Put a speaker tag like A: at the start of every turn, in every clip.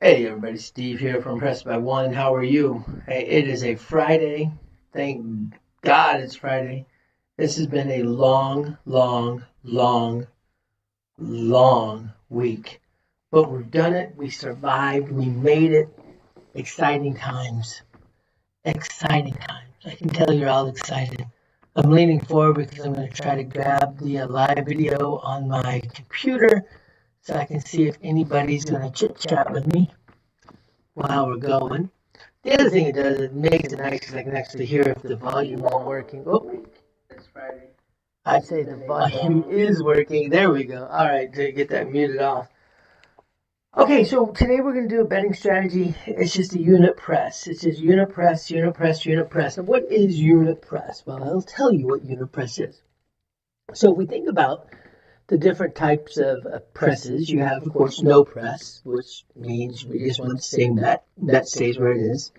A: Hey everybody, Steve here from Press by One. How are you? Hey, it is a Friday. Thank God it's Friday. This has been a long week. But we've done it. We survived. We made it. Exciting times. Exciting times. I can tell you're all excited. I'm leaning forward because I'm going to try to grab the live video on my computer so I can see if anybody's going to chit chat with me while we're going. The other thing it does, it makes it nice because I can actually hear if the volume is working. Oh, it's Friday. I'd say the volume is working. There we go. All right, to get that muted off. Okay, so today we're going to do a betting strategy. It's just a unit press. It's just unit press, unit press, unit press. And what is unit press? Well, I'll tell you what unit press is. So if we think about the different types of presses, you have, of course, no press, which means we just want the same bet. Bet stays where it is.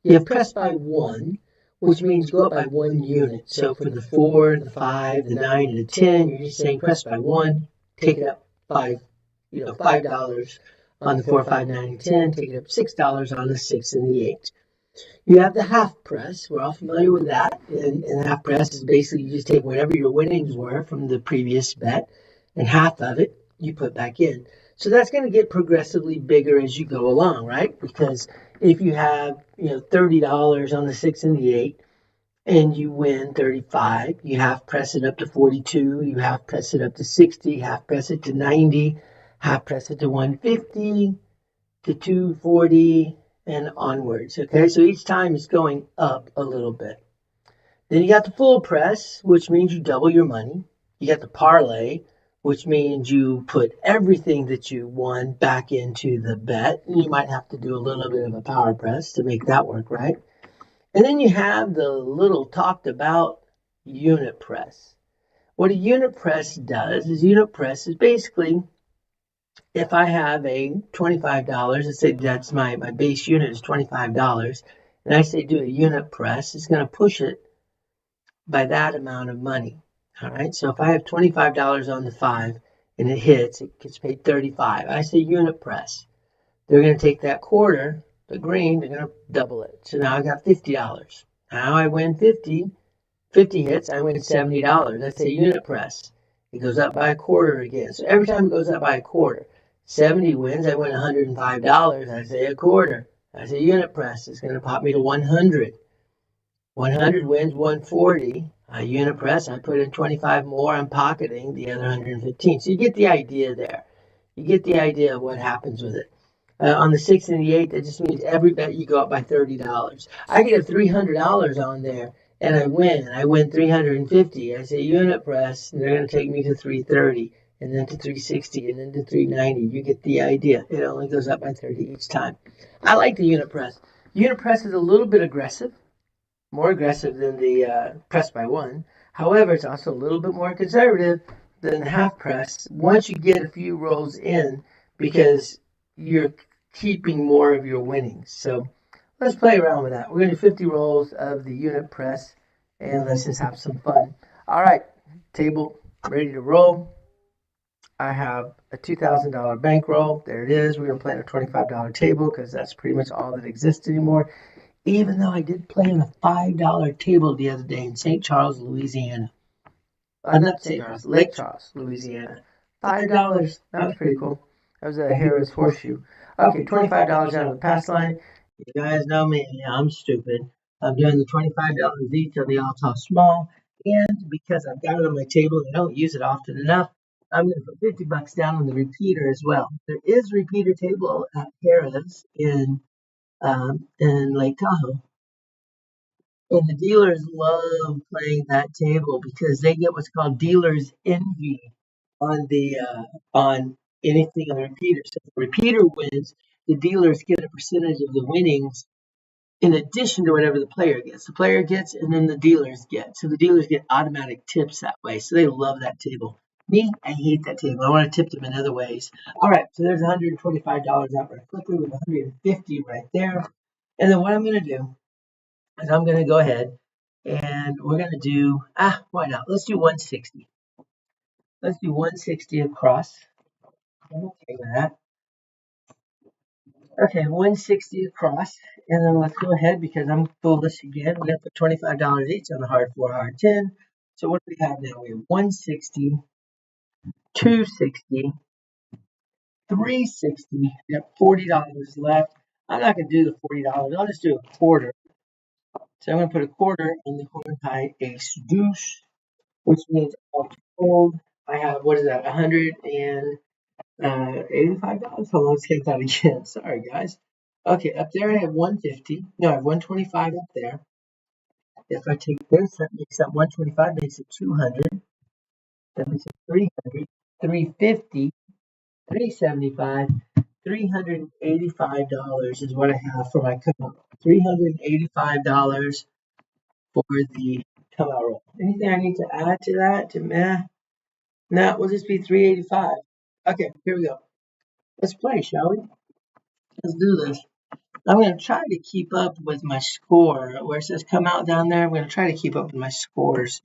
A: You have press by one, which means go up by 1 unit. So for the 4, the 5, the 9, and the 10, you're just saying press by one, take it up $5 on the 4, 5, 9, and 10, take it up $6 on the 6 and the 8. You have the half press. We're all familiar with that. And the half press is basically you just take whatever your winnings were from the previous bet, and half of it you put back in. So that's going to get progressively bigger as you go along, right? Because if you have $30 on the 6 and the 8, and you win 35, you half press it up to 42, you half press it up to 60, half press it to 90, half press it to 150, to 240, and onwards. Okay, so each time it's going up a little bit. Then you got the full press, which means you double your money. You got the parlay, which means you put everything that you won back into the bet. You might have to do a little bit of a power press to make that work, right? And then you have the little talked about unit press. What a unit press does is basically if I have a $25, let's say that's my base unit is $25, and I say do a unit press, it's going to push it by that amount of money. All right, so if I have $25 on the 5 and it hits, it gets paid 35. I say unit press. They're going to take that quarter, the green, they're going to double it. So now I got $50. Now I win 50. 50 hits, I win $70. That's a unit press. It goes up by a quarter again. So every time it goes up by a quarter, 70 wins, I win $105. I say a quarter. That's a unit press. It's going to pop me to 100. 100 wins, 140. A unit press, I put in 25 more. I'm pocketing the other 115. So you get the idea there. You get the idea of what happens with it. On the 6 and the 8, that just means every bet you go up by $30. I could have $300 on there and I win 350. I say unit press, and they're going to take me to 330 and then to 360 and then to 390. You get the idea. It only goes up by 30 each time. I like the unit press. Unit press is a little bit aggressive, more aggressive than the press by one. However, it's also a little bit more conservative than the half press once you get a few rolls in because you're keeping more of your winnings. So let's play around with that. We're going to do 50 rolls of the unit press, and let's just have some fun. All right, table ready to roll. I have a $2,000 bankroll. There it is. We're going to play on a $25 table because that's pretty much all that exists anymore. Even though I did play on a $5 table the other day in St. Charles, Louisiana. Not St. Charles, Lake Charles, Louisiana. $5. That was pretty cool. That was a Harris Horseshoe. Okay, $25 out of the pass line. You guys know me. I'm stupid. I'm doing the $25 each on the all tall small. And because I've got it on my table and I don't use it often enough, I'm going to put $50 down on the repeater as well. There is a repeater table at Harris in Lake Tahoe. And the dealers love playing that table because they get what's called dealer's envy on anything on the repeater. So if the repeater wins, the dealers get a percentage of the winnings in addition to whatever the player gets. The player gets and then the dealers get. So the dealers get automatic tips that way. So they love that table. Me, I hate that table. I want to tip them in other ways. All right, so there's $125 out right quickly with 150 right there. And then what I'm going to do is I'm going to go ahead and we're going to do, why not? Let's do 160. Let's do 160 across. I'm okay with that. Okay, 160 across, and then let's go ahead because I'm foolish again. We have to put $25 each on the hard 4, hard 10. So what do we have now? We have 160, 260, 360. We have $40 left. I'm not going to do the $40. I'll just do a quarter. So I'm going to put a quarter in the horn high ace deuce, which means all told I have, what is that, $185? Hold on, let's get that again. Sorry, guys. Okay, up there I have 150. No, I have 125 up there. If I take this, that makes that 125, makes it 200. That makes it 300, 350, 375, $385 is what I have for my come out. $385 for the come out roll. Anything I need to add to that? No, it will just be 385. Okay, here we go. Let's play, shall we? Let's do this. I'm going to try to keep up with my score. Where it says come out down there, I'm going to try to keep up with my scores.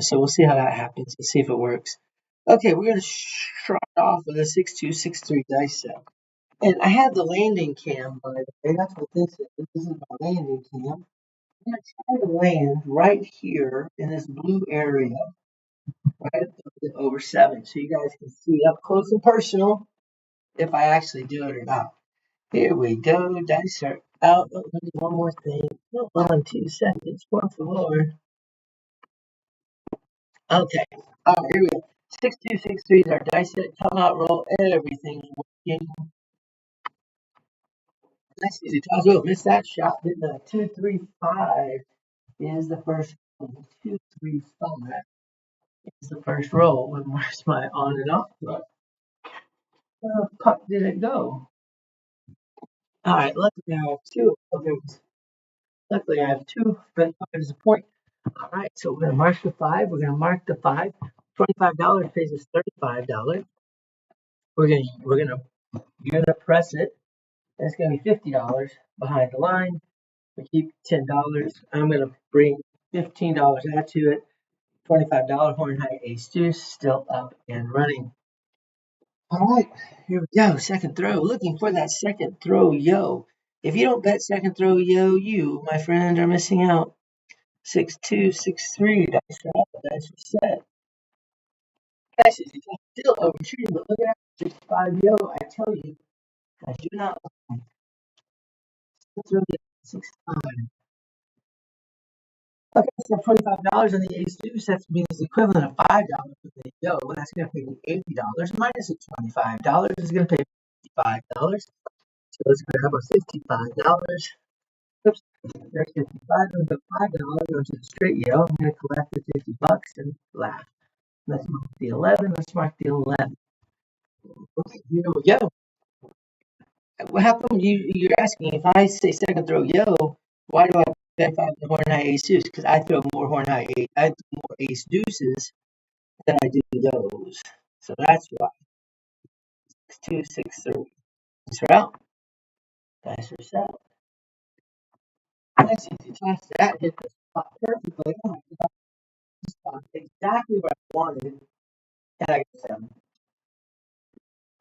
A: So we'll see how that happens. Let's see if it works. Okay, we're going to start off with a 6263 dice set. And I have the landing cam, by the way. That's what this is. This is my landing cam. I'm going to try to land right here in this blue area, right over 7, so you guys can see up close and personal if I actually do it or not. Here we go. Dice are out. Oh, let me do one more thing. Hold on 2 seconds. Por favor. Okay. All right, here we go. 6263 is our dice set. Come out, roll. Everything's working. Nice easy toss. Oh, missed that shot. Didn't I? 235 is the first one. 235 is the first roll. Where's my on and off button? Where the puck did it go? All right, luckily I have two. Okay, luckily I have two. But 5 is a point. All right, so we're gonna mark the 5. We're gonna mark the 5. $25 pays us $35. You're gonna press it. It's gonna be $50 behind the line. We keep $10. I'm gonna bring $15 add to it. $25 horn high ace deuce still up and running. All right, here we go. Second throw. Looking for that second throw, yo. If you don't bet second throw, yo, you, my friend, are missing out. 6263. Dice up. Dice reset. Guys, is still overshooting, but look at that 65 yo. I tell you, I do not lie. It's really 65. Okay, so $25 on the ace deuce. That means the equivalent of $5 for the yo. That's going to pay me $80 minus the $25 is going to pay $55. So let's grab our $55. Oops, there's 55. I'm going to put $5 onto the straight yo. I'm going to collect the $50 and laugh. Let's mark the 11. Let's mark the 11. Okay, here we go. How come you're asking if I say second throw yo? Why do I bet five the horn high ace deuce? Because I throw more horn high ace. I throw more ace deuces than I do those. So that's why. 6263. Dice are out. Dice are set. Nice easy toss. That hit the spot perfectly. Oh my God. Exactly where I wanted. And I got 7.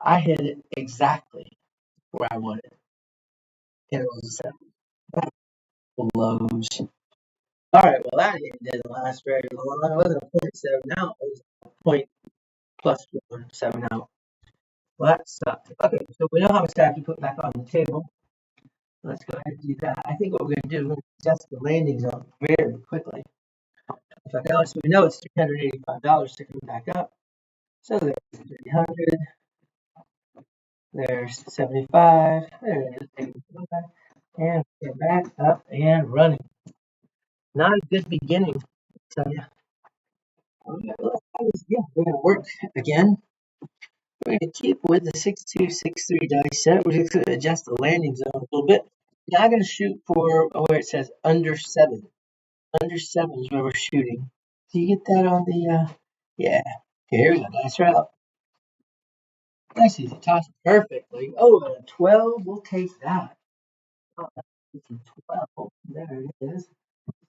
A: I hit it exactly where I wanted. And it was a 7. That blows. All right, well, that game didn't last very long. It wasn't a point 7 out. It was a point plus 1, 7 out. Well, that sucked. Okay, so we know how much staff to put back on the table. Let's go ahead and do that. I think what we're going to do is we're going to adjust the landing zone very quickly. If I know, so we know it's $385 to come back up. So there's 300. There's 75. There it is. And we're back up and running. Not a good beginning, I tell you. Yeah, we're going to work again. We're going to keep with the 6263 dice set. We're just going to adjust the landing zone a little bit. Now I'm going to shoot for where it says under 7. Under 7 is where we're shooting. Do you get that on the, yeah. Okay, here we go. Dice are out. Nice easy toss perfectly. Oh, and a 12. We'll take that. Oh, that's a 12. There it is.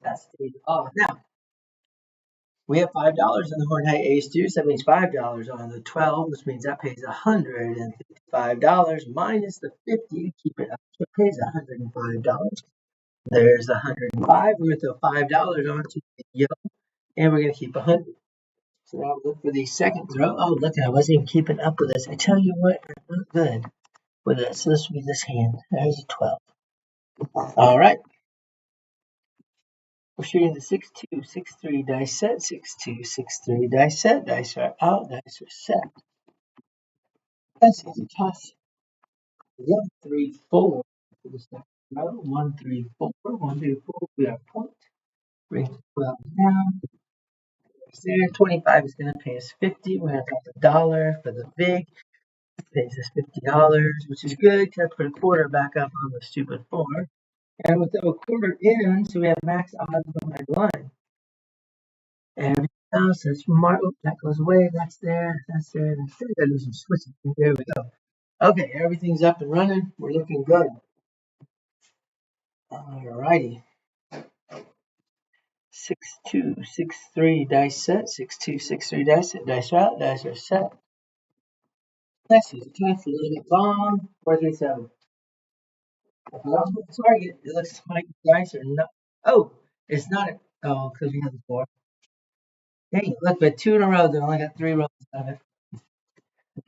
A: That stays off. Now, We have $5 in the Horn Height Ace Deuce. That means $5 on the 12, which means that pays $155 minus the 50 to keep it up. So it pays $105. There's the 105. We're going to throw $5 onto the yellow, and we're going to keep 100. So now look for the second throw. Oh, look, I wasn't even keeping up with this. I tell you what, I'm not good with this. So this will be this hand. There's a 12. All right. We're shooting the 6-2, 6-3 dice set, 6-2, 6-3 dice set. Dice are out, dice are set. That's easy toss. 1, 3, 4 for the second row. 1, 3, 4. 1, 3, 4. We are point. Bring the 12 down. There, 25 is going to pay us 50. We're going to drop $1 for the big. It pays us $50, which is good because I put a quarter back up on the stupid 4. And we'll throw a quarter in, so we have max odds behind the line. Everything else is marked. Oh, that goes away. That's there. That's there. That's there. Gotta do some switching. There we go. Okay, everything's up and running. We're looking good. Alrighty. 6-2, 6-3 dice set. 6-2, 6-3 dice set. Dice are out. Dice are set. Let's use a toss. A little bit long. 4-3-7. Target. It looks like dice are not. Oh, it's not. Oh, because we have the 4. Hey, look, but 2 in a row. They only got 3 rolls of it.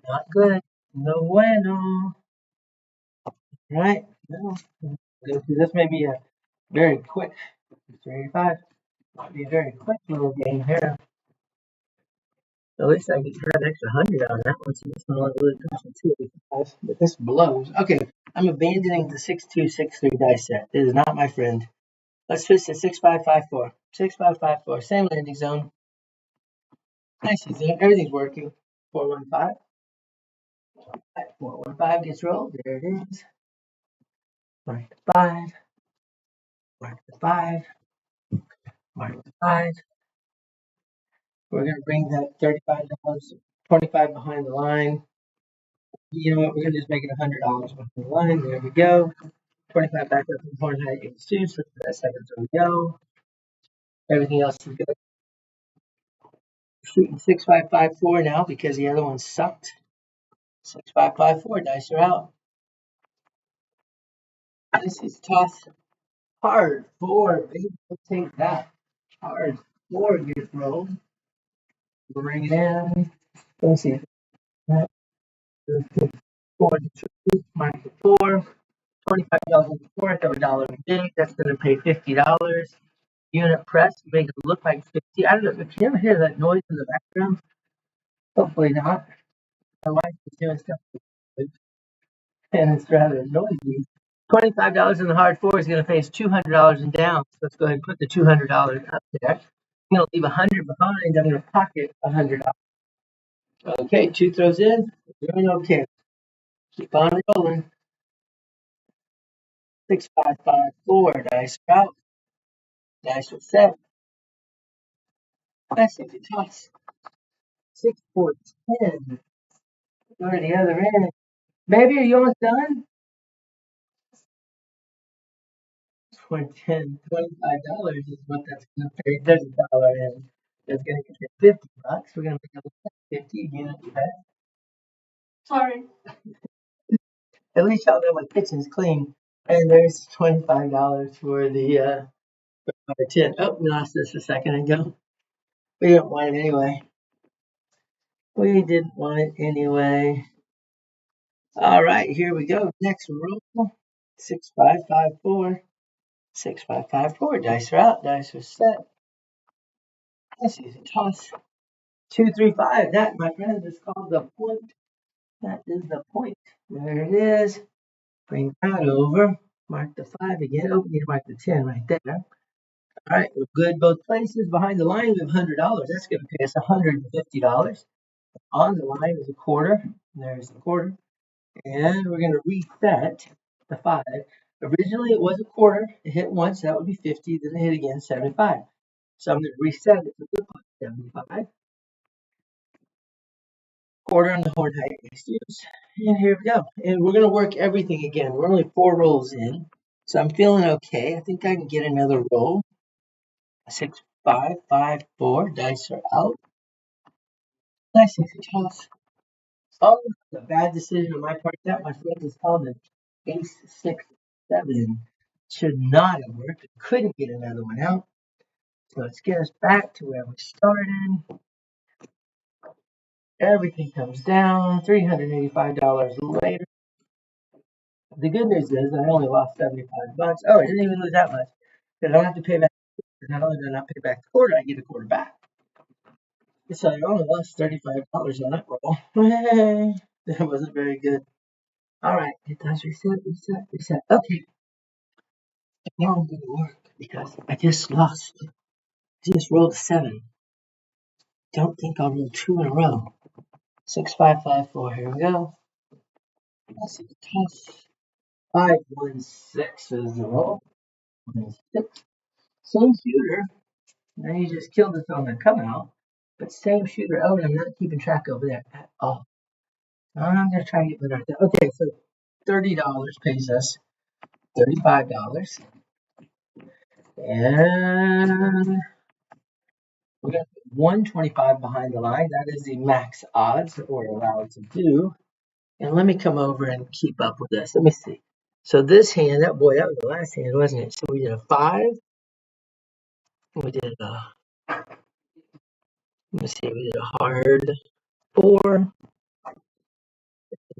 A: Not good. No bueno. Right? No. This may be a very quick 385. Might be a very quick little game here. At least I get an extra 100 out of that one. So this one only really comes from 285. But this blows. Okay, I'm abandoning the 6-2, 6-3 dice set. This is not my friend. Let's switch to 6-5-5-4. 6-5-5-4. Same landing zone. Nice. Everything's working. 4-1-5. 4-1-5 gets rolled. There it is. Mark the 5. Mark the 5. Mark the 5. We're going to bring that $35, 25 behind the line. You know what? We're going to just make it $100 behind the line. There we go. 25 back up in the Horn Height Ace Deuce. So that second we go. Everything else is good. Shooting 6-5-5-4 now because the other one sucked. 6-5-5-4. Dice are out. This is toss. Hard 4. Baby, we'll take that. Hard 4 gets rolled. Bring it in. Let's see. 4 minus the 4. $25 on the 4, throw $1 in big. That's going to pay $50. Unit press, make it look like 50. I don't know. Can you ever hear that noise in the background? Hopefully not. My wife is doing stuff and it's rather noisy. $25 in the hard 4 is going to pay us $200 in down. So let's go ahead and put the $200 up there. I'm going to leave 100 behind. I'm going to pocket $100. Okay, 2 throws in. We're doing okay. Keep on rolling. 6-5-5-4. Dice are out. Dice are set. That's a toss. 6-4-10. Go to the other end. Baby, are you almost done? $25 is what that's going to pay. There's $1 in. That's going to get $50. We're going to make it 50 unit bet. Sorry. At least y'all know my kitchen's clean. And there's $25 for the 10. Oh, we lost this a second ago. We didn't want it anyway. We didn't want it anyway. All right, here we go. Next roll. 6-5-5-4. 6-5-5-4. Dice are out. Dice are set. Let's use a toss. 2-3-5. That, my friends, is called the point. That is the point. There it is. Bring that over. Mark the 5 again. Oh, we need to mark the 10 right there. All right, we're good both places. Behind the line, we have $100. That's going to pay us $150. On the line is a quarter. There's the quarter. And we're going to reset the 5. Originally, it was a quarter. It hit once. That would be 50. Then it hit again, 75. So I'm going to reset it to look like 75. Quarter on the Horn Height Ace Deuce. And here we go. And we're going to work everything again. We're only 4 rolls in. So I'm feeling okay. I think I can get another roll. 6 5, 5, 4. Dice are out. Nice and toss. Oh, a bad decision on my part. That, my friend, is called an ace 6, 7. Should not have worked. Couldn't get another one out. So let's get us back to where we started. Everything comes down. $385 later. The good news is I only lost 75 bucks. Oh, I didn't even lose that much. Because I don't have to pay back. Not only do I not pay back the quarter, I get a quarter back. So I only lost $35 on that roll. That wasn't very good. Alright, it does reset, reset, reset. Okay. Now I'm going to work because I just lost. I just rolled a 7. Don't think I'll roll 2 in a row. 6, 5, 5, 4. Here we go. That's a toss. 5, 1, 6 is the roll. 1, 6. Same shooter. Now you just killed us on the come out. But same shooter. Oh, and I'm not keeping track over there at all. I'm going to try and get better at that. Okay, so $30 pays us $35. And we're going to put 125 behind the line. That is the max odds that we're allowed to do. And let me come over and keep up with this. Let me see. So this hand, that was the last hand, wasn't it? So we did a 5. We did a, let me see, we did a hard 4.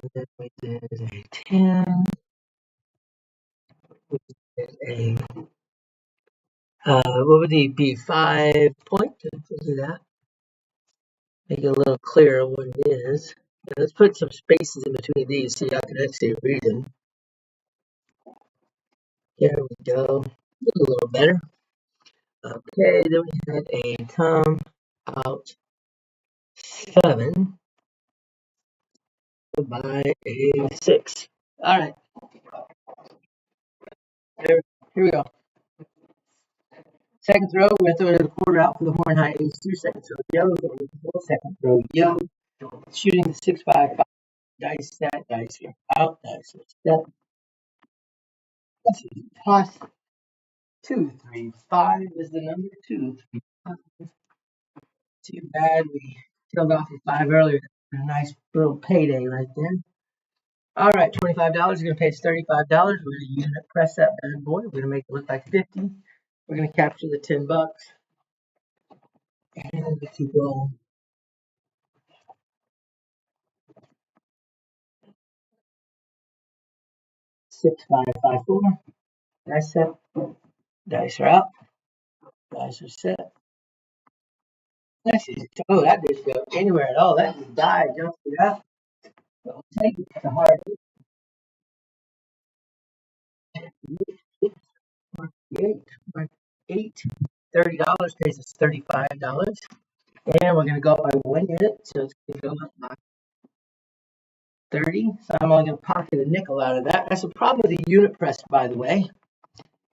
A: And then we did a 10. We did a, what would it be? 5 point? Let's do that. Make it a little clearer what it is. And let's put some spaces in between these so y'all can actually read them. There we go. A little better. Okay, then we had a come out 7 by a 6. All right. Here we go. Second throw, we're going to throw it in the quarter out for the horn high ace 2. Second throw, yellow. Second throw, yellow. Shooting the 6, 5, 5. Dice set, dice are out, dice are set. Toss. 2, 3, 5 is the number. 2, 3, 5. Too bad we killed off the 5 earlier. A nice little payday right there. All right, $25. We're going to pay us $35. We're going to unit press that bad boy. We're going to make it look like 50. We're going to capture the 10 bucks. And we keep rolling. 6, 5, 5, 4. Dice set. Dice are out. Dice are set. Oh, that didn't go anywhere at all. That just died just for that. So I'll take it. It's a hard 8. $30 pays us $35. And we're going to go up by 1 unit. So it's going to go up by 30. So I'm only going to pocket a nickel out of that. That's the problem with the unit press, by the way,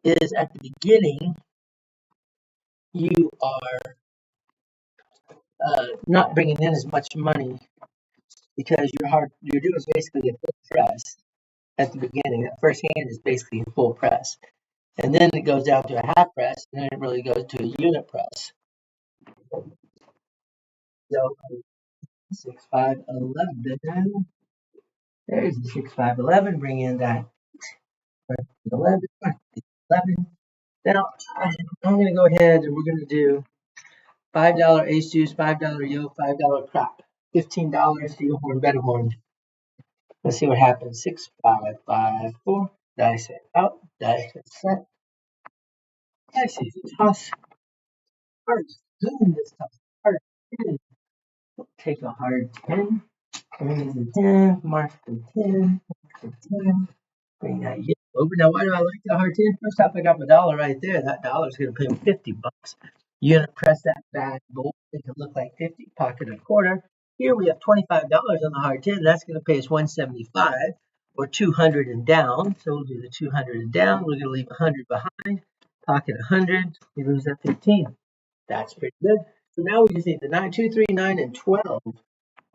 A: is at the beginning, you are not bringing in as much money because you're doing basically a full press at the beginning. That first hand is basically a full press. And then it goes down to a half press, and then it really goes to a unit press. So 6, 5, 11. There's the 6, 5, 11. Bring in that 11. 11. Now I'm going to go ahead and we're going to do $5 ace juice, $5 yo, $5 crop, $15 to your horn, better horn. Let's see what happens. 6, 5, 5, 4. Dice it out. Dice it set. Dice it toss. Hard. Doing this stuff. Hard 10. Take a hard 10. Bring in the 10. Mark the 10. Mark the 10. Bring that yellow over. Now, why do I like the hard 10? First off, I got my dollar right there. That dollar's going to pay me 50 bucks. You're going to press that bad boy. Make it look like 50. Pocket a quarter. Here we have $25 on the hard 10. That's going to pay us $175 or 200 and down. So we'll do the 200 and down. We're going to leave 100 behind. Pocket 100. We lose that 15. That's pretty good. So now we just need the 9, 2, 3, 9, and 12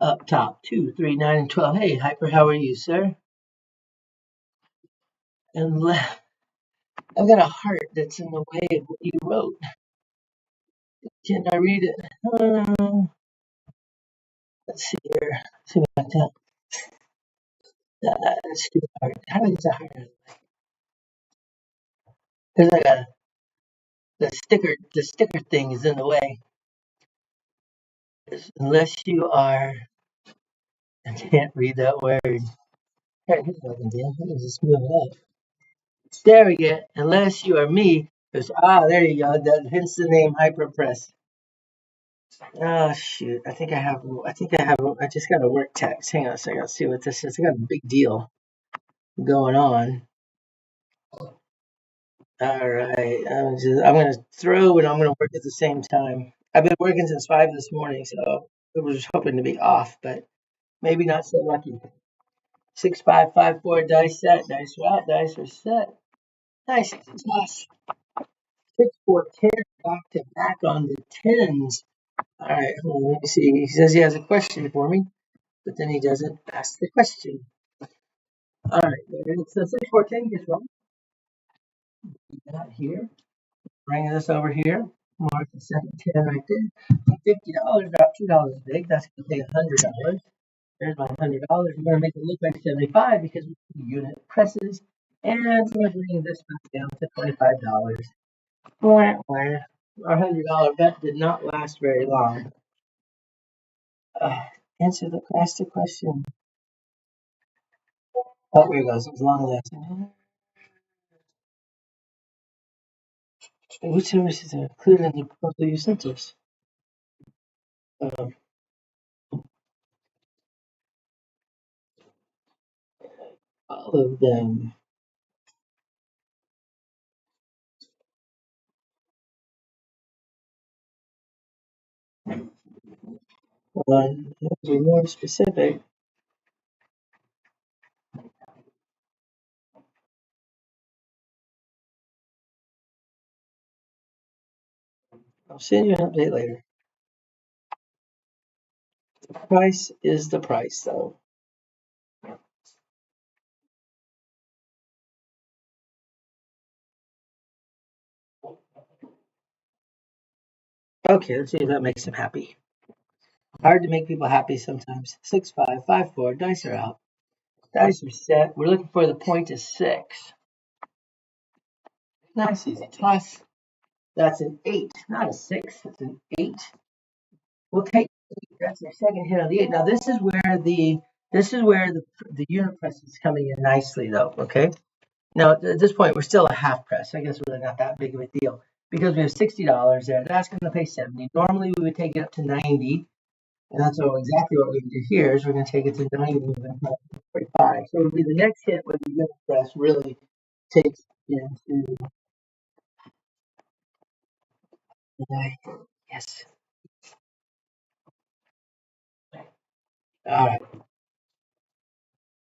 A: up top. 2, 3, 9, and 12. Hey, Hyper, how are you, sir? And I've got a heart that's in the way of what you wrote. Can I read it? Let's see here. See what I can. That's too hard. How is that hard? Because I got the sticker thing is in the way. Unless you are, I can't read that word. Here, here's what I can do. Let me just move it up. There we go. Unless you are me. There you go. That hence the name HyperPress. Oh shoot! I think I have. I just got a work text. Hang on a second. Let's see what this is. I got a big deal going on. All right. I'm gonna throw and I'm gonna work at the same time. I've been working since 5 this morning, so I was hoping to be off, but maybe not so lucky. 6554 dice set, dice route, dice are set. Nice toss. 6 4 10 back to back on the tens. All right, hold on, let me see. He says he has a question for me, but then he doesn't ask the question. All right, so 6 4 10 gets one. That here. Bring this over here. Mark the second 10 right there. $50, drop $2 big. That's going to pay $100. There's my $100. We're going to make it look like 75 because we need unit presses. And we're going to bring this back down to $25. Our $100 bet did not last very long. Answer the question. Oh, here it goes. It's long lesson. Which services are included in the proposal you sent us? All of them. To be more specific, I'll send you an update later. The price is the price, though. Okay, let's see if that makes him happy. Hard to make people happy sometimes. 6554, dice are out. Dice are set. We're looking for the point of 6. Nice, easy toss. That's an 8, not a 6. It's an 8. We'll take 8. That's our second hit on the 8. Now this is where the unit press is coming in nicely, though. Okay. Now at this point we're still a half press. I guess really not that big of a deal because we have $60 there. That's going to pay 70. Normally we would take it up to 90. And that's exactly what we do here is we're going to take it to 90 and then 45. So it'll be the next hit where the unit press really takes into yes. All right.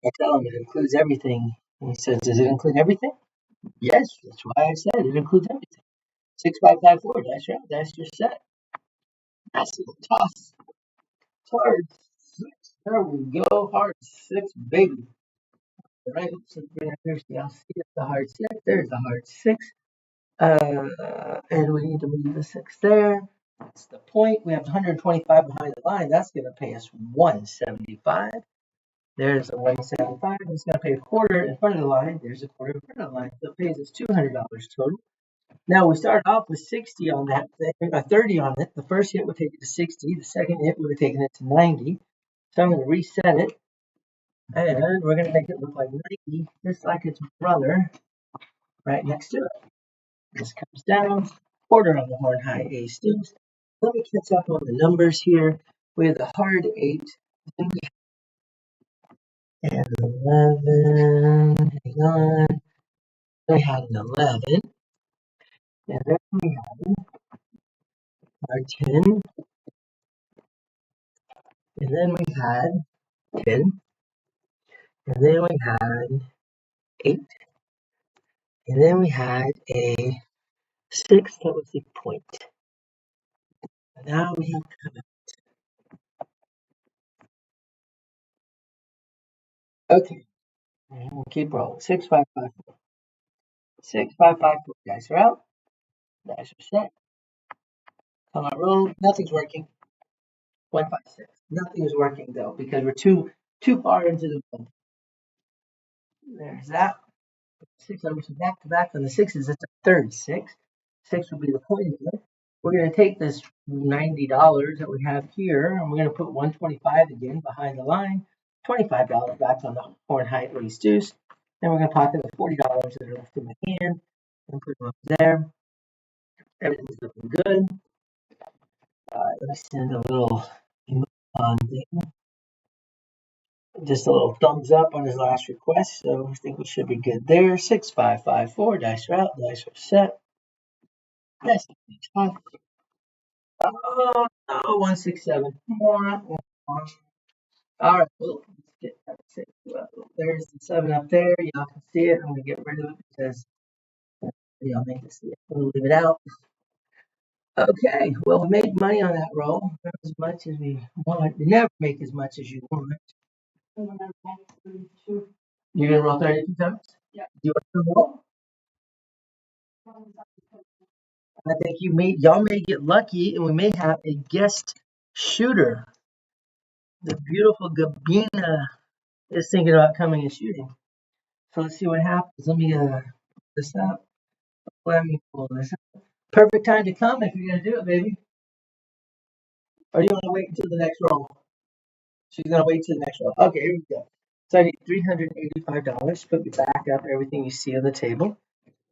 A: I tell him it includes everything. And he says, does it include everything? Yes, that's why I said it includes everything. 6554, that's right. That's your set. That's a toss. Hard 6. There we go. Hard 6, baby. All right, so here's the I'll see if the hard 6. There's the hard 6. And we need to move the 6 there. That's the point. We have 125 behind the line. That's going to pay us 175. There's a 175. It's going to pay a quarter in front of the line. There's a quarter in front of the line. So it pays us $200 total. Now we started off with 60 on that thing, 30 on it. The first hit would take it to 60. The second hit would have taken it to 90. So I'm going to reset it. And we're going to make it look like 90, just like its brother right next to it. This comes down, quarter on the horn high ace deuce. Let me catch up on the numbers here. We have the hard 8, and 11. Hang on. We had an 11, and then we had our 10, and then we had 10, and then we had 8, and then we had a 6 that was the point. And now we have okay. And we'll keep rolling. 6 5 5 4. 6 5 5 4. Dice are out. Dice are set. On my roll, nothing's working. 156. Nothing is working though because we're too far into the roll. There's that. 6 numbers back to back on the sixes. It's a third six. Six will be the point of it. We're going to take this $90 that we have here, and we're going to put 125 again behind the line. $25 back on the horn height race deuce. Then we're going to pocket the $40 that are left in my hand and put them up there. Everything's looking good. Let me send a little on thing. Just a little thumbs up on his last request, so I think we should be good there. 6554, dice are out, dice are set. That's tough. Oh, no, 167. All right, well, let's get that 6. Well, there's the 7 up there. Y'all can see it. I'm going to get rid of it because y'all make it see it. We'll leave it out. Okay, well, we made money on that roll. Not as much as we want. You never make as much as you want. You're going to roll 32 times? Yeah. Do you want to roll? I think y'all may get lucky and we may have a guest shooter. The beautiful Gabina is thinking about coming and shooting. So let's see what happens. Let me pull this up. Let me pull this up. Perfect time to come if you're gonna do it, baby. Or do you want to wait until the next roll? She's gonna wait till the next roll. Okay, here we go. So I need $385. Put me back up everything you see on the table.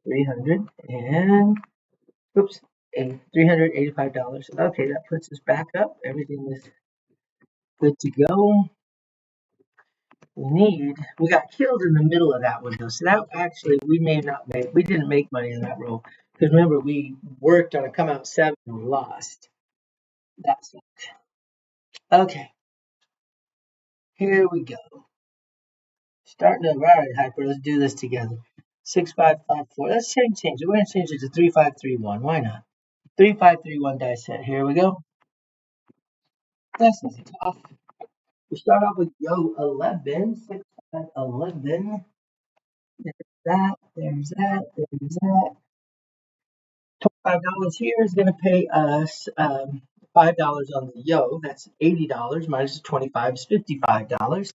A: $385. Okay, that puts us back up. Everything is good to go. We got killed in the middle of that one though. So that actually we didn't make money on that roll. Because remember, we worked on a come out 7 and we lost. That sucked. Okay. Here we go. Starting over. All right, Hyper, let's do this together. 6554. Let's change it. We're gonna change it to 3531. Why not? 3531 dice set. Here we go. That's easy tough. We start off with Yo 11. 6511. There's that. There's that. There's that. $25 here is going to pay us $5 on the Yo. That's $80 minus 25 is $55.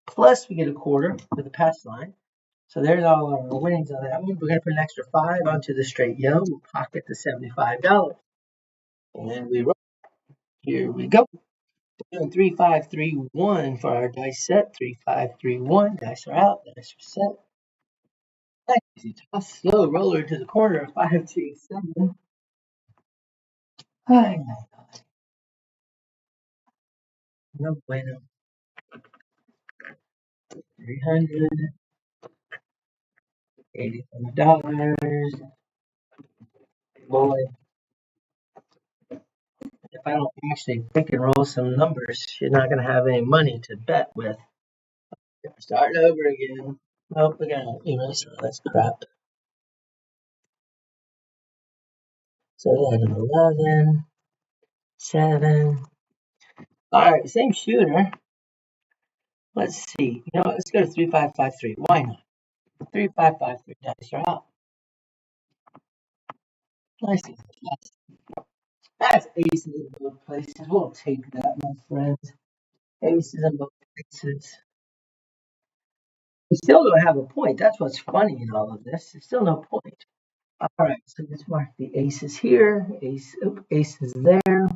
A: Plus we get a quarter for the pass line. So there's all our winnings on that one. We're going to put an extra 5 onto the straight Yo. We'll pocket the $75. And we roll. Here we go. We're doing 3531 for our dice set. 3531. Dice are out. Dice are set. Easy toss. Slow roller to the corner. 527. Ay, no bueno. $385. Boy, if I don't actually pick and roll some numbers, you're not going to have any money to bet with. Starting over again. Nope, we got so that's crap. So then 11, 7. All right, same shooter. Let's see. You know what? Let's go to 3553. Why not? 3553 dice are out. Nice. That's aces in both places. We'll take that, my friends. Aces in both places. We still don't have a point. That's what's funny in all of this. There's still no point. All right, so let's mark the aces here. Aces there.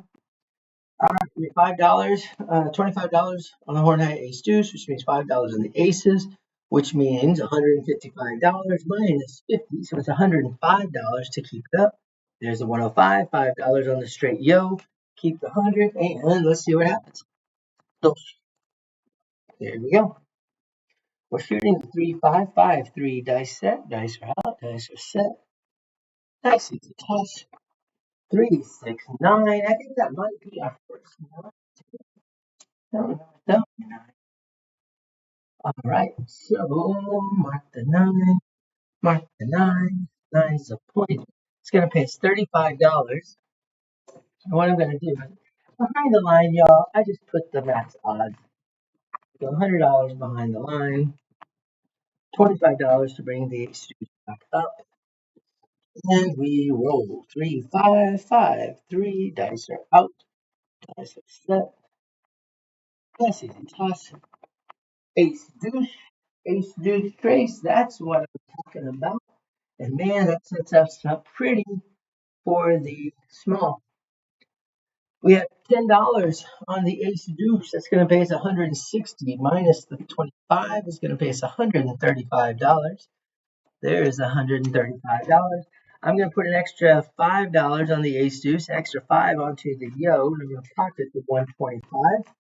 A: All right, we have $5, $25 on the horn height ace deuce, which means $5 on the aces, which means $155 minus 50, so it's $105 to keep it up. There's the 105, $5 on the straight Yo, keep the 100, and let's see what happens. So, there we go. We're shooting the 3553 dice set. Dice are out, dice are set. Nice easy toss. 369. I think that might be our first one. No. All right, so mark the 9. Mark the 9. 9 is a point. It's going to pay us $35. And what I'm going to do is, behind the line, y'all, I just put the max odds. So $100 behind the line. $25 to bring the ace back up. And we roll 3, 5, 5, 3. Dice are out. Dice are set. That's easy. Toss. Ace deuce. Ace deuce trace. That's what I'm talking about. And man, that sets us up pretty for the small. We have $10 on the ace deuce. That's going to pay us $160 minus the 25 is going to pay us $135. There's $135. I'm going to put an extra $5 on the ace deuce, extra 5 onto the yo, and I'm going to pocket the 125.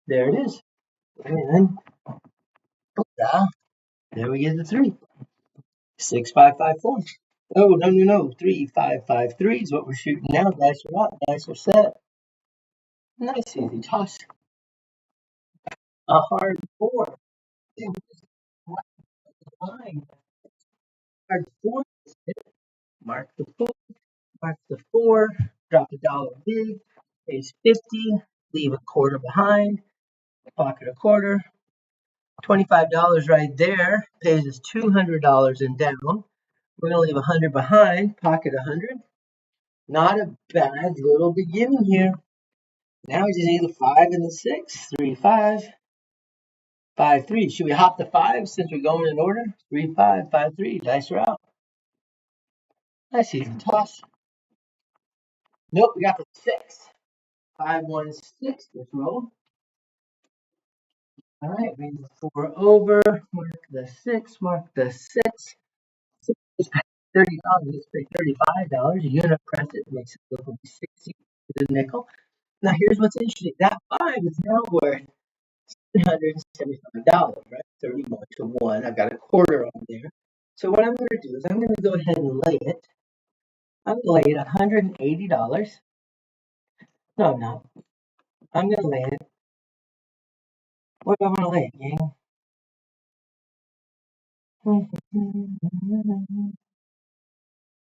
A: There it is. And there we get the 3. 6, 5, 5, 4. Oh, no. 3, 5, 5, 3 is what we're shooting now. Dice are up. Dice are set. Nice easy toss. A hard 4. Line. Hard 4. Mark the 4. Mark the 4. Drop $1 big. Pays 50. Leave a quarter behind. Pocket a quarter. $25 right there pays us $200 in down. We're gonna leave 100 behind. Pocket 100. Not a bad little beginning here. Now we just need the 5 and the 6. 3, 5. 5, 3. Should we hop the 5 since we're going in order? 3, 5, 5, 3. Dice are out. Nice easy toss. Nope, we got the 6. 5, 1, 6. Let's roll. All right, bring the 4 over. Mark the 6. Mark the 6. $30. Let's pay $35. A unit press it makes it look like 60 to the nickel. Now here's what's interesting. That 5 is now worth $375, right? 31 to 1. I've got a quarter on there. So what I'm going to do is I'm going to go ahead and lay it. I'm going to lay it $180. No, I'm not. I'm going to lay it. What do I want to lay it, gang?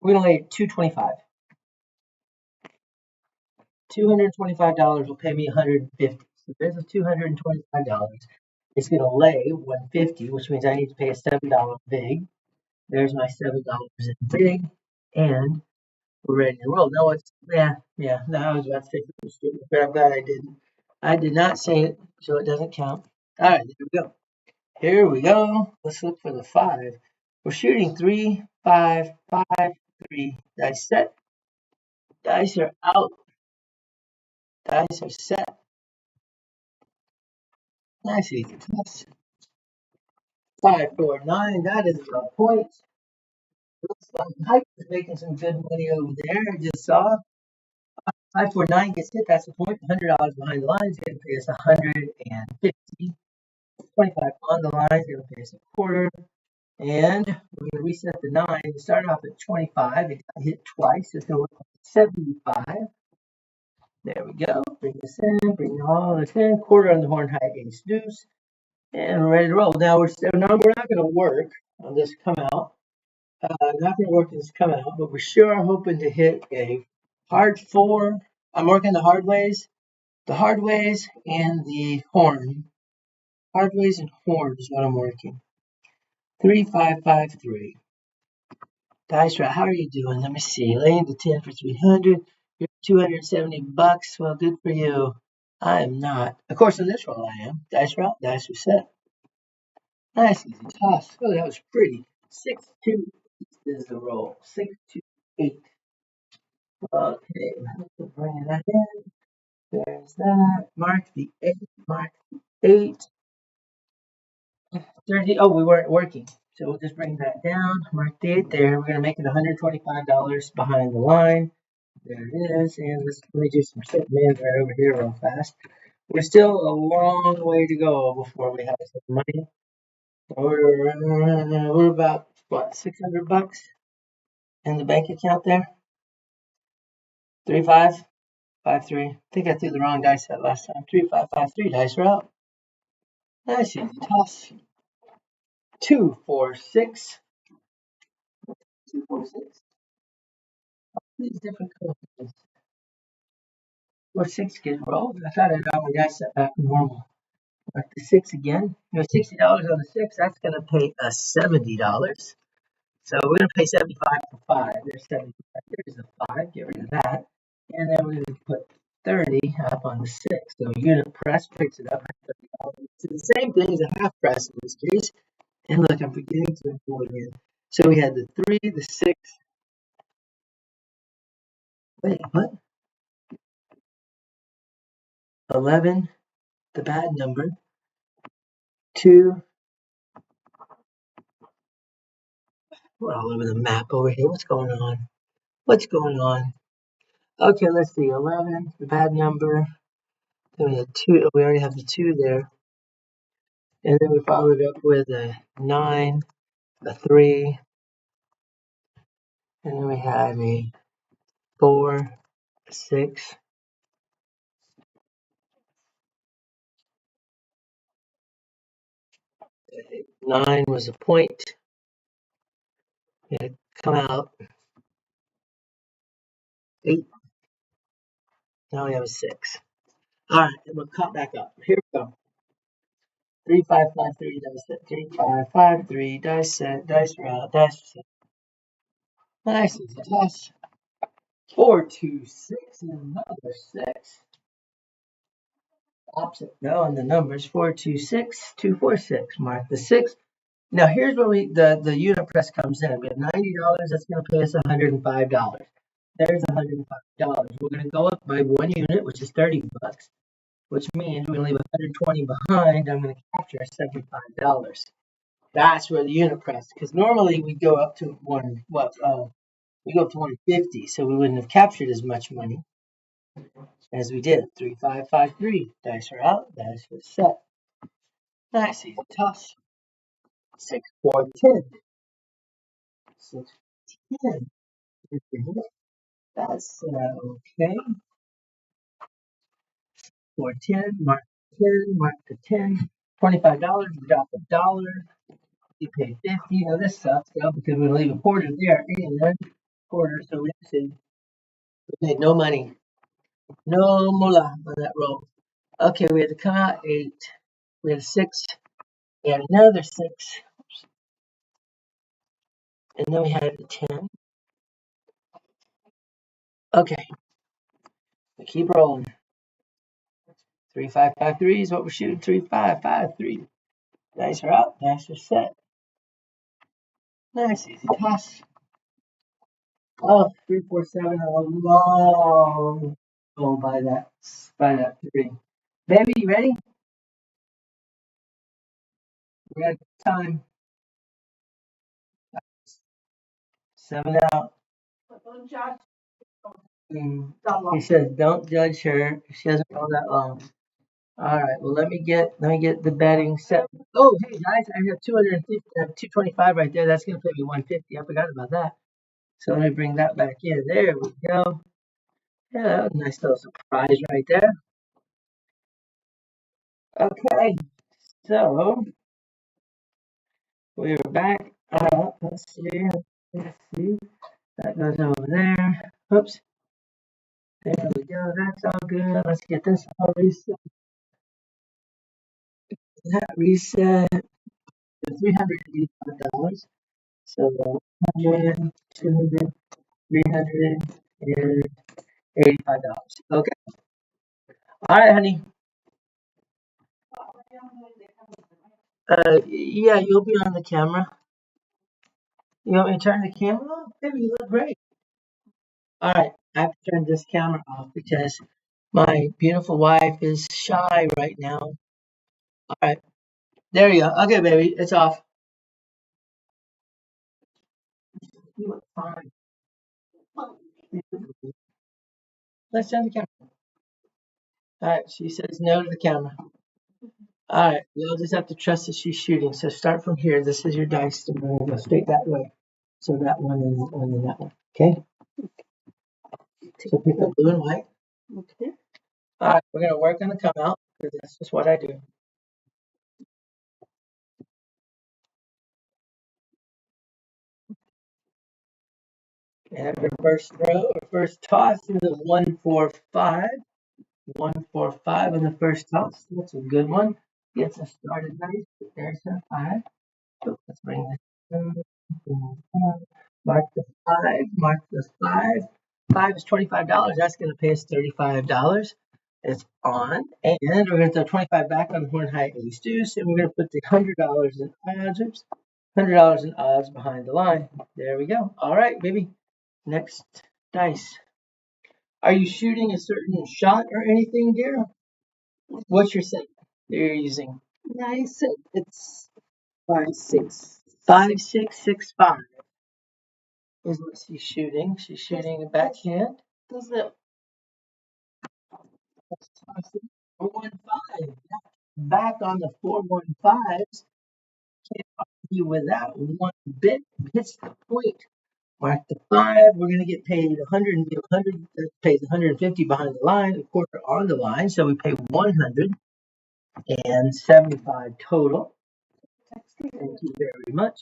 A: We're going to lay it $225. $225 will pay me $150. So there's a $225. It's going to lay $150, which means I need to pay a $7 big. There's my $7 in big, and we're ready to roll. No, it's yeah. No, I was about to say something stupid, but I'm glad I didn't. I did not say it, so it doesn't count. All right, there we go. Here we go. Let's look for the 5. We're shooting 3, 5, 5, 3. Dice set. Dice are out. Dice are set. Nice easy toss. 5, 4, 9. That is a point. Looks like Hype is making some good money over there. I just saw 5, 4, 9 gets hit. That's the point. $100 behind the line is going to pay us $150. 25 on the line is going to pay us a quarter. And we're going to reset the 9. It started off at 25. It got hit twice. It's going to look like 75. There we go. Bring this in. Bring all this in. Quarter on the horn high ace deuce. And we're ready to roll. Now we're not going to work on this come out. Not going to work on this come out, but we sure are hoping to hit a hard 4. I'm working the hard ways and the horn. Hard ways and horn is what I'm working. 3, 5, 5, 3. Dice roll. How are you doing? Let me see. Laying the 10 for 300. You're $270. Well, good for you. I am not. Of course, on this roll I am. Dice roll. Dice reset. Nice easy toss. Oh, that was pretty. 6, 2 is the roll. 6, 2, 8. Okay, let's bring that in. There's that. Mark the 8. Mark the 8. 30. Oh, we weren't working. So we'll just bring that down. Mark the 8 there. We're going to make it $125 behind the line. There it is. And let me do some set mans right over here real fast. We're still a long way to go before we have some money. We're about, what, $600 in the bank account there? 3, 5, 5, 3. I think I threw the wrong dice set last time. 3, 5, 5, 3. Dice are out. Nice easy toss. 2, 4, 6. 2, 4, 6. These different colors. 4, 6 get rolled. I thought I got my dice set back to normal. The 6 again. $60 on the 6. That's going to pay us $70. So we're going to pay 75 for 5. There's 75. There's the 5. Get rid of that. And then we're going to put 30 up on the 6. So unit press picks it up at $30. So the same thing as a half press in this case. And look, I'm forgetting to go again. So we had the 3, the 6. Wait, what? 11, the bad number. 2. We're all over the map over here. What's going on? What's going on? Okay, let's see. 11, the bad number. Then we had 2. We already have the 2 there. And then we followed up with a 9, a 3, and then we had a 4, a 6. 9 was a point. It had come out 8. Now we have a 6. All right, and we'll cut back up. Here we go. 3, 5, 5, 3, dice set. 3, 5, 5, 3, dice set, dice route, dice set. Nice easy toss. 4, 2, 6, and another 6. Opposite go on the numbers 4, 2, 6, 2, 4, 6. Mark the 6. Now here's where the unit press comes in. We have $90. That's going to pay us $105. There's $105. We're going to go up by 1 unit, which is 30 bucks, which means we're going to leave 120 behind. I'm going to capture $75. That's where the unit press, because normally we go up to we go up to 150, so we wouldn't have captured as much money as we did. 3, 5, 5, 3. Dice are out. Dice are set. Nice easy toss. 6, 4, 10. 6, 10. That's okay. 4, 10. Mark 10. Mark the 10. $25. We drop $1. You pay 50. Now this sucks though because we leave a quarter there and one quarter, so we made no money. No moolah on that roll. Okay, we had to come out 8. We had a 6. We had another 6. And then we had a 10. Okay. We keep rolling. 3, 5, 5, 3 is what we're shooting. 3, 5, 5, 3. Dice are out. Dice are set. Nice easy toss. Oh, 3, 4, 7. A long go by that 3. Baby, you ready? We got time. 7 out. He says, "Don't judge her. She hasn't gone that long." All right. Well, let me get the betting set. Oh, hey guys, I have 250, 225 right there. That's gonna pay me 150. I forgot about that. So let me bring that back in. There we go. Yeah, that was a nice little surprise right there. Okay, so we're back up. Let's see. That goes over there. Oops. There we go. That's all good. Let's get this all reset. That reset to $385. So 100, 200, $385. Okay. All right, honey. Yeah, you'll be on the camera. You want me to turn the camera off? Baby, you look great. All right, I have to turn this camera off because my beautiful wife is shy right now. All right, there you go. Okay, baby, it's off. You look fine. Let's turn the camera. All right, she says no to the camera. All right, you'll just have to trust that she's shooting. So start from here. This is your dice. And we're going to go straight that way. So that one and that one and that one. Okay? So pick up blue and white. Okay. All right, we're going to work on the come out because that's just what I do. And her first throw, or first toss is a 1, 4, 5. 1, 4, 5 in the first toss. That's a good one. Gets us started nice. There's her 5. So let's bring this down. Mark the 5, mark the 5. 5 is $25. That's going to pay us $35. It's on. And we're going to throw 25 back on the horn high ace deuce. And we're going to put the $100 in odds. Oops. $100 in odds behind the line. There we go. All right, baby. Next dice. Are you shooting a certain shot or anything, dear? What's your set you're using?
B: I said it's 5-6.
A: 5, 6, 6, 5 is what she's shooting. She's shooting a backhand.
B: Does it?
A: 415. Back on the 415s. Can't argue with that one bit. Hits the point. Mark the 5. We're going to get paid 100. That pays 150 behind the line, a quarter on the line. So we pay 175 total. Thank you very much.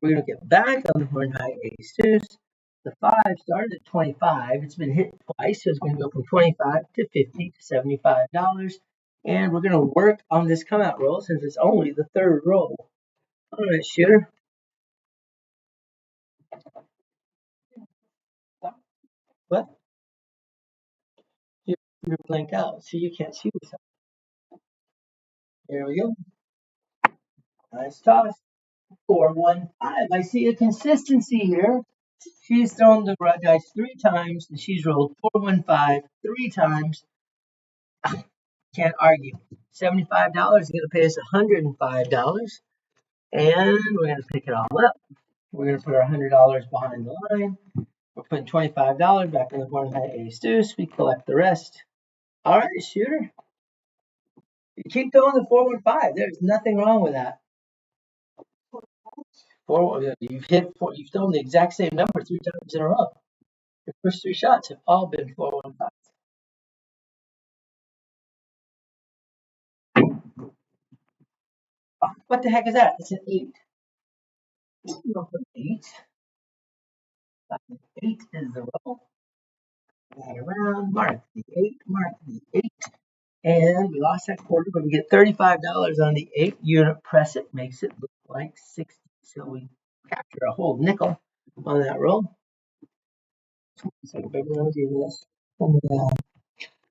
A: We're going to get back on the horn high ace deuce. The 5 started at 25. It's been hit twice, so it's going to go from 25 to 50 to $75. And we're going to work on this come out roll since it's only the third roll. All right, shooter. What? You're blanked out, so you can't see yourself. There we go. Nice toss. 4-1-5. I see a consistency here. She's thrown the dice 3 times, and she's rolled 4-1-5 3 times. Can't argue. $75 is going to pay us $105. And we're going to pick it all up. We're going to put our $100 behind the line. We're putting $25 back in the horn high ace deuce. We collect the rest. All right, shooter. You keep throwing the 4-1-5. There's nothing wrong with that. You've thrown the exact same number 3 times in a row. Your first 3 shots have all been 4-1-5. Oh, what the heck is that? It's an 8. You don't put 8. 8 is the roll. Right around, mark the 8, mark the 8. And we lost that quarter, but we get $35 on the 8 unit press. It makes it look like 60. So we capture a whole nickel on that roll. So baby, let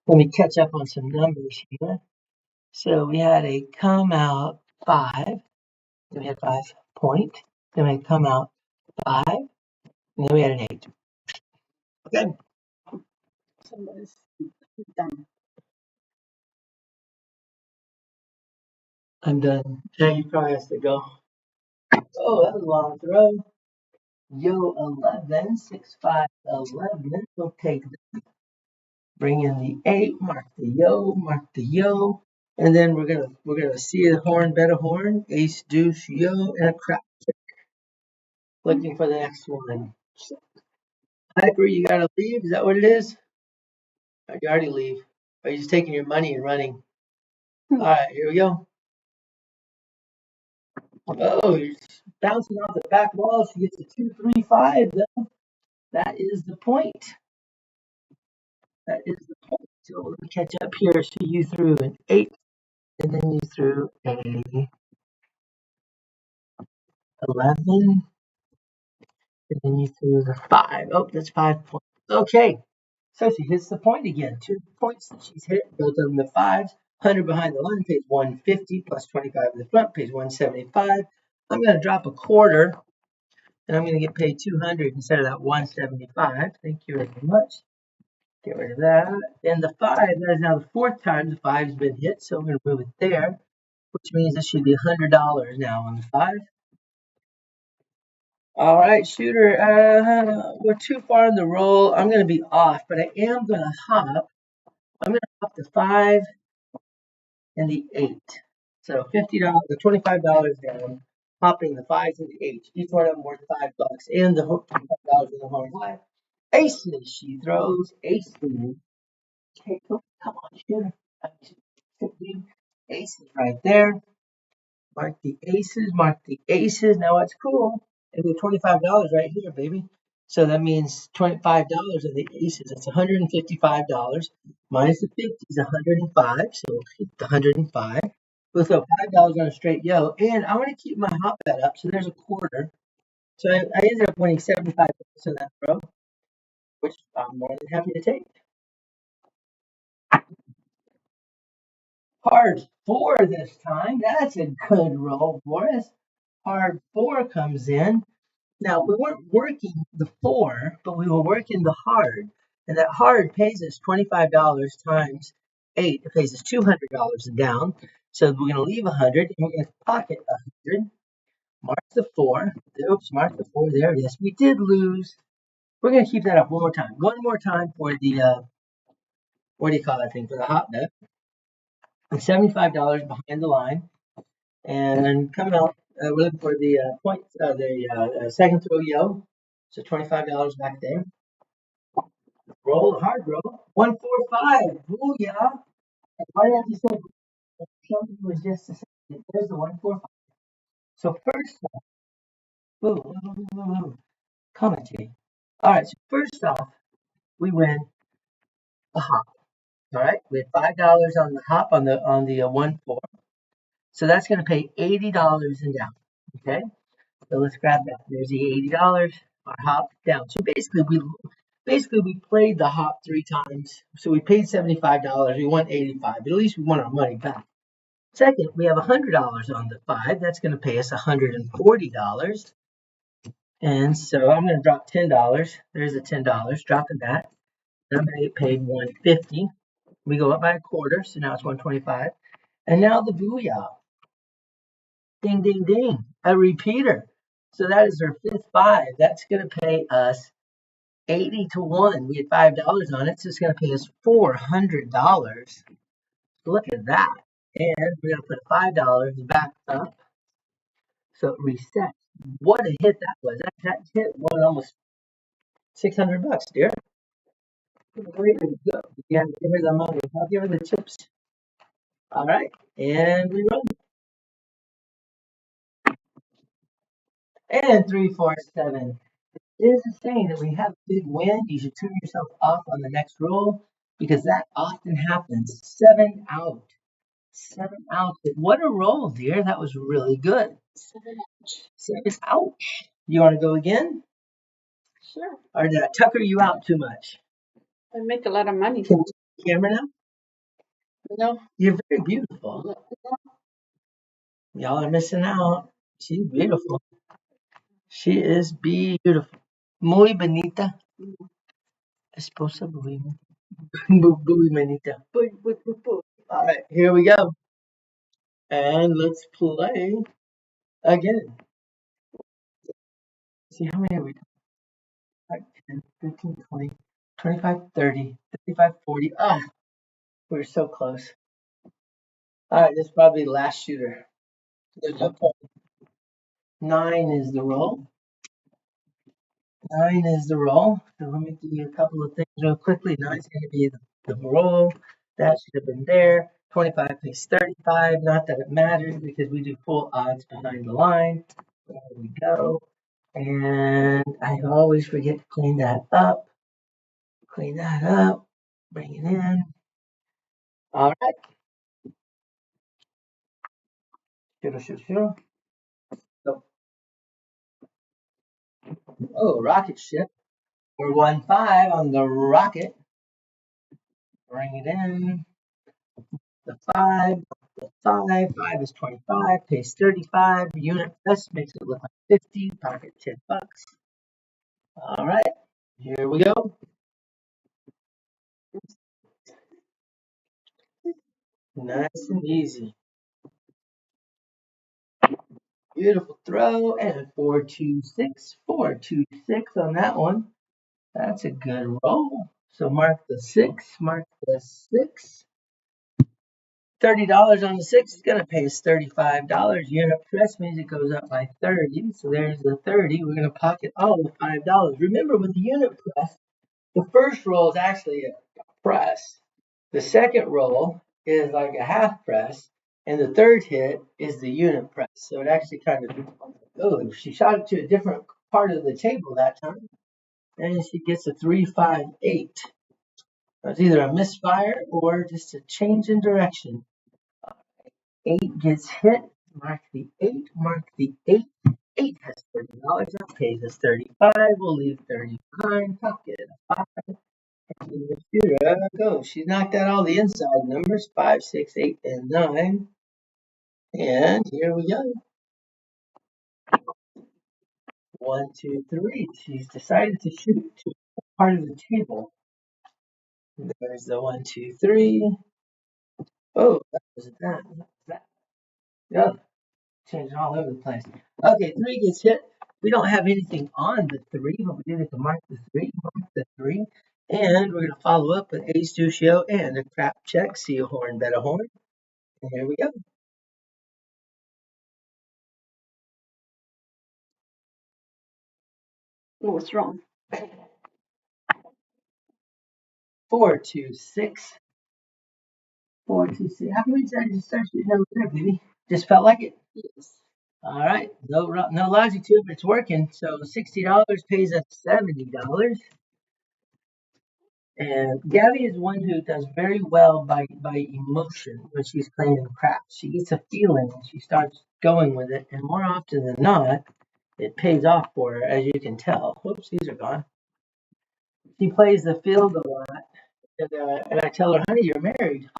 A: me catch up on some numbers here. So we had a come out 5. Then we had 5 point. Then we had come out 5. And then we had an 8. Okay.
B: Somebody's done.
A: I'm done. Jay probably has to go. Oh, that was a long throw. Yo 11, 6, 5, 11. We'll take that. Bring in the 8, mark the yo, and then we're gonna see the horn, bet a horn, ace, deuce, yo, and a crap kick. Looking for the next one. Hyper, you gotta leave. Is that what it is? Or you already leave? Or are you just taking your money and running? All right, here we go. Oh, you're bouncing off the back wall. She gets a 2-3-5. Though. That is the point. That is the point. So let me catch up here. So you threw an 8, and then you threw a 11, and then you threw the 5. Oh, that's 5 points. Okay. So she hits the point again. 2 points that she's hit. Both of them the 5s. 100 behind the line pays 150 plus 25 in the front pays 175. I'm going to drop a quarter, and I'm going to get paid 200 instead of that 175. Thank you very much. Get rid of that. And the 5, that is now the 4th time the 5's been hit, so I'm going to move it there, which means this should be $100 now on the 5. All right, shooter, we're too far in the roll. I'm going to be off, but I am going to hop. I'm going to hop the 5 and the 8. So $50, the $25 down, hopping the 5s and the 8s. Each one of them worth $5, and the $25 in the horn high. Aces, she throws. Aces. Okay, come on, shooter. Aces right there. Mark the aces, mark the aces. Now what's cool? And the $25 right here, baby. So that means $25 of the aces. That's $155. Minus the 50 is 105. So we'll hit the 105. We'll throw $5 on a straight yo. And I want to keep my hot bet up. So there's a quarter. So I ended up winning $75 in that throw, which I'm more than happy to take. Hard 4 this time. That's a good roll for us. Hard 4 comes in. Now, we weren't working the 4, but we were working the hard. And that hard pays us $25 times 8. It pays us $200 down. So we're going to leave 100 and we're going to pocket 100. Mark the 4. Oops, mark the 4. There it is. We did lose. We're going to keep that up one more time. One more time for the, what do you call that thing? For the hot nut. And $75 behind the line. And coming out, we're looking for the second throw yo. So $25 back there. Roll, hard roll. 145. Booyah. Why didn't you say something was just the same? There's the 145. So first off, commentate. All right, so first off, we win a hop. All right, we had $5 on the hop on the 1-4. So that's going to pay $80 in down. Okay, so let's grab that. There's the $80. Our hop down. So basically we played the hop 3 times. So we paid $75. We won $85. But at least we won our money back. Second, we have $100 on the 5. That's going to pay us $140. And so I'm going to drop $10. There's the $10. Dropping that. And I'm going to get paid $150. We go up by a quarter, so now it's $125. And now the booyah. Ding, ding, ding. A repeater. So that is our 5th 5. That's going to pay us 80 to 1. We had $5 on it, so it's going to pay us $400. Look at that. And we're going to put $5 back up. So it resets. What a hit that was. That hit won almost $600, dear. Way to go. Yeah, give her the money. I'll give her the chips. All right. And we run. And 3, 4, 7. It is a saying that when you have a big win, you should turn yourself off on the next roll because that often happens. 7 out. 7 out. What a roll, dear. That was really good. 7 ouch. You want to go again?
B: Sure.
A: Or did I tucker you out too much?
B: I make a lot of money.
A: Can you see the camera now?
B: No.
A: You're very beautiful. Y'all are missing out. She's beautiful. She is beautiful. Muy bonita. Esposa muy bonita. All right, here we go. And let's play again. See how many are we doing? 5, 10, 15, 20, 25, 30, 35, 40. Ah, we're so close. All right, this is probably the last shooter. There's no point. 9 is the roll. 9 is the roll. So let me give you a couple of things real quickly. 9 is going to be the roll. That should have been there. 25 pays 35. Not that it matters because we do full odds behind the line. There we go. And I always forget to clean that up. Clean that up. Bring it in. All right. Sure. Oh, rocket ship. We're 1-5 on the rocket. Bring it in. The 5. The 5. 5 is 25. Pays 35. Unit plus makes it look like 50. Pocket $10. All right. Here we go. Nice and easy. Beautiful throw and 4-2-6. 4-2-6 on that one. That's a good roll. So mark the 6. Mark the 6. $30 on the 6 is going to pay us $35. Unit press means it goes up by 30. So there's the 30. We're going to pocket all the $5. Remember, with the unit press, the first roll is actually a press. The second roll is like a half press. And the third hit is the unit press. So it actually kind of, oh, she shot it to a different part of the table that time. And she gets a 3-5-8. It's either a misfire or just a change in direction. 8 gets hit. Mark the 8. Mark the 8. 8 has $30. That pays us 35. We'll leave 30 behind. Pocket a 5. And the shooter goes. She knocked out all the inside numbers 5, 6, 8, and 9. And here we go. 1, 2, 3. She's decided to shoot to part of the table. There's the 1, 2, 3. Oh, that was that. Yeah, changing all over the place. Okay, 3 gets hit. We don't have anything on the 3, but we do get to mark the 3. Mark the 3. And we're going to follow up with ace, deuce, show, and a crap check. See a horn, bet a horn. And here we go.
B: What's wrong?
A: 4, 2, 6. 4, 2, 6. How can we decide to start shooting over there, baby? Just felt like it.
B: Yes.
A: All right, no logic to it, but it's working. So $60 pays us $70. And Gabby is one who does very well by emotion when she's playing craps. She gets a feeling and she starts going with it, and more often than not, it pays off for her, as you can tell. Whoops, these are gone. She plays the field a lot, and I tell her, honey, you're married.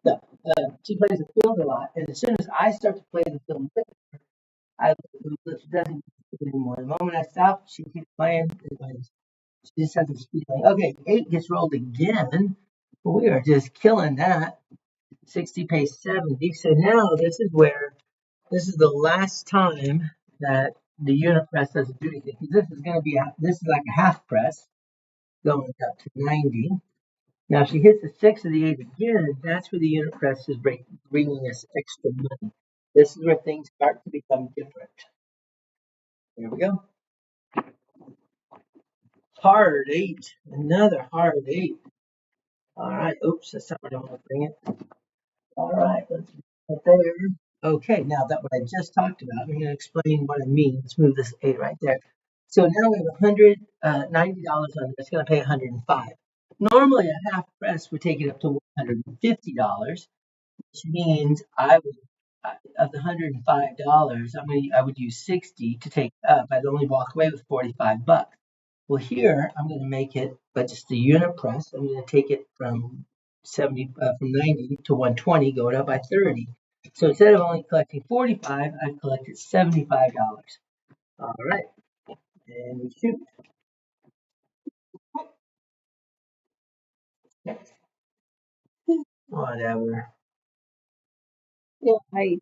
A: No, she plays the field a lot, and as soon as I start to play the field with her, she doesn't do it anymore. The moment I stop, she keeps playing. She just has this feeling. Okay, 8 gets rolled again. We are just killing that. 60 pays 70. So now this is the last time that the unit press doesn't do anything. This is like a half press going up to 90. Now, if she hits the 6 or the 8 again, that's where the unit press is bringing us extra money. This is where things start to become different. Here we go. Hard 8. Another hard 8. All right. Oops, that's not where I want to bring it. All right. Let's put there. Okay. Now that what I just talked about, I'm going to explain what I mean. Let's move this 8 right there. So now we have $190 on it. It's going to pay $105. Normally, a half press would take it up to $150, which means of the $105, I would use 60 to take it up. I'd only walk away with $45. Well, here I'm going to make it, but just the unit press. I'm going to take it from 90 to 120, go it up by 30. So instead of only collecting 45, I've collected $75. All right, and we shoot. Whatever.
B: Yeah, I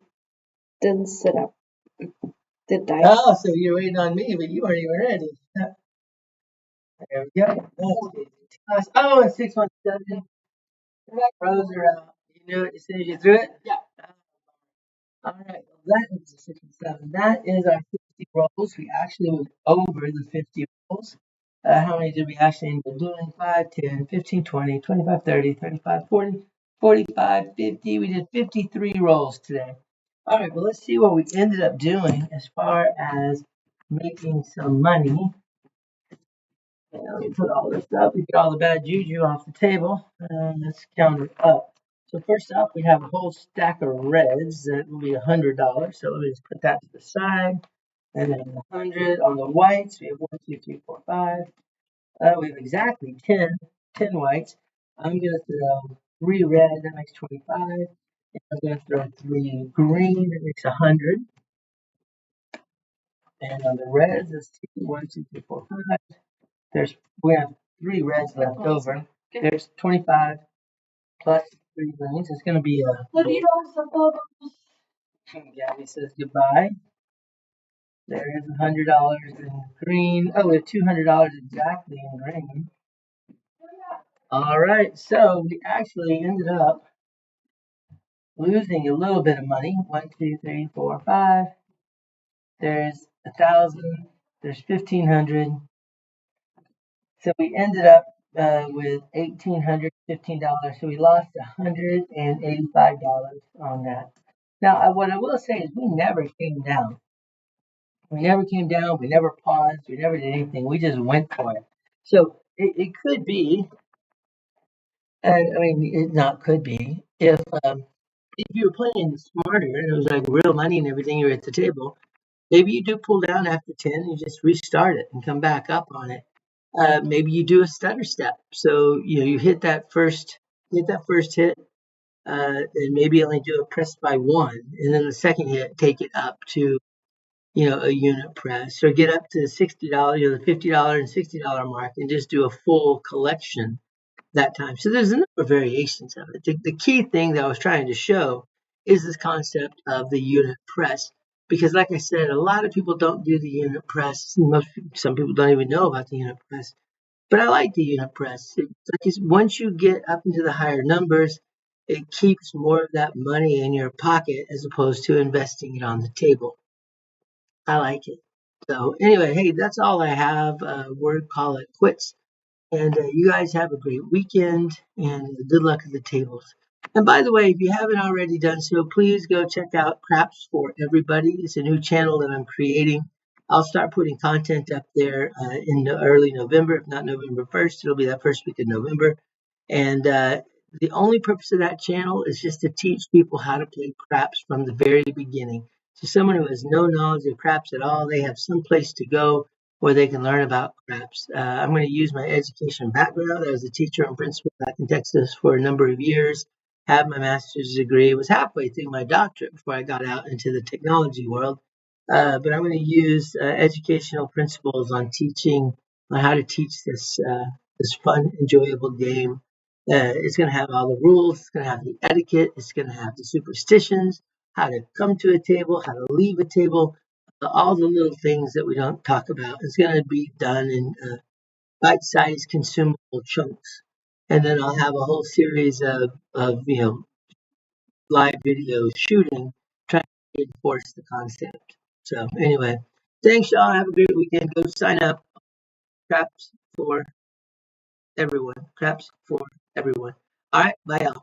B: didn't sit up. Did I?
A: Oh, so you're waiting on me, but you weren't even ready. There we go. Oh, it's 617. Rows are out. You knew it as soon as you threw it?
B: Yeah.
A: All right. Well, that is a 67. That is our 50 rolls. We actually went over the 50 rolls. How many did we actually end up doing? 5, 10, 15, 20, 25, 30, 35, 40, 45, 50. We did 53 rolls today. All right. Well, let's see what we ended up doing as far as making some money. And let me put all this up. We get all the bad juju off the table. Let's count it up. So first off, we have a whole stack of reds that will be $100. So let me just put that to the side. And then 100 on the whites. We have 1, 2, 3, 4, 5. We have exactly 10 whites. I'm going to throw 3 red. That makes 25. And I'm going to throw 3 green. That makes 100. And on the reds, let's see. 1, 2, 3, 4, 5. We have 3 reds left over. There's 25 plus 3 greens. It's going to be Gabby says goodbye. There's $100 in green. Oh, we have $200 exactly in green. All right, so we actually ended up losing a little bit of money. 1, 2, 3, 4, 5. There's 1,000. There's 1,500. So we ended up with $1,815. So we lost $185 on that. Now, what I will say is we never came down. We never came down. We never paused. We never did anything. We just went for it. So it could be, and I mean, it not could be, if you were playing smarter and it was like real money and everything, you were at the table, Maybe you do pull down after 10 and you just restart it and come back up on it. Maybe you do a stutter step. So, you hit that first hit, and maybe only do a press by one, and then the second hit, take it up to, a unit press, or get up to the $60, the $50 and $60 mark, and just do a full collection that time. So there's a number of variations of it. The key thing that I was trying to show is this concept of the unit press. Because like I said, a lot of people don't do the unit press. Some people don't even know about the unit press. But I like the unit press. Once you get up into the higher numbers, it keeps more of that money in your pocket as opposed to investing it on the table. I like it. So anyway, hey, that's all I have. Word call it quits. And you guys have a great weekend and good luck at the tables. And by the way, if you haven't already done so, please go check out Craps for Everybody. It's a new channel that I'm creating. I'll start putting content up there in the early November, if not November 1st. It'll be that first week of November. And the only purpose of that channel is just to teach people how to play craps from the very beginning. So someone who has no knowledge of craps at all, they have some place to go where they can learn about craps. I'm going to use my education background. I was a teacher and principal back in Texas for a number of years, had my master's degree, was halfway through my doctorate before I got out into the technology world. But I'm going to use educational principles on how to teach this fun, enjoyable game. It's going to have all the rules. It's going to have the etiquette. It's going to have the superstitions, how to come to a table, how to leave a table, all the little things that we don't talk about. It's going to be done in bite-sized, consumable chunks. And then I'll have a whole series of live video shooting, trying to enforce the concept. So anyway, thanks, y'all. Have a great weekend. Go sign up. Craps for everyone. Craps for everyone. All right, bye, y'all.